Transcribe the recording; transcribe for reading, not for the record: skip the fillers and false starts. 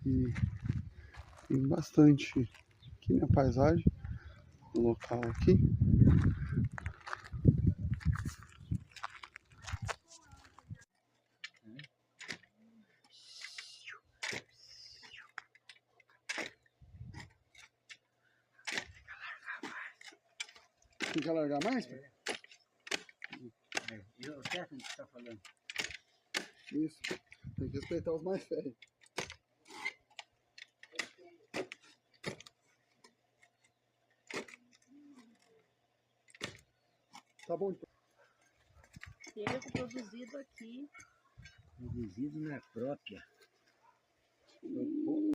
E tem bastante aqui na paisagem, no local aqui. Tem que alargar mais? E o técnico que está falando? Isso, tem que respeitar os mais velhos. Tá bom. Queijo produzido aqui. Produzido na própria.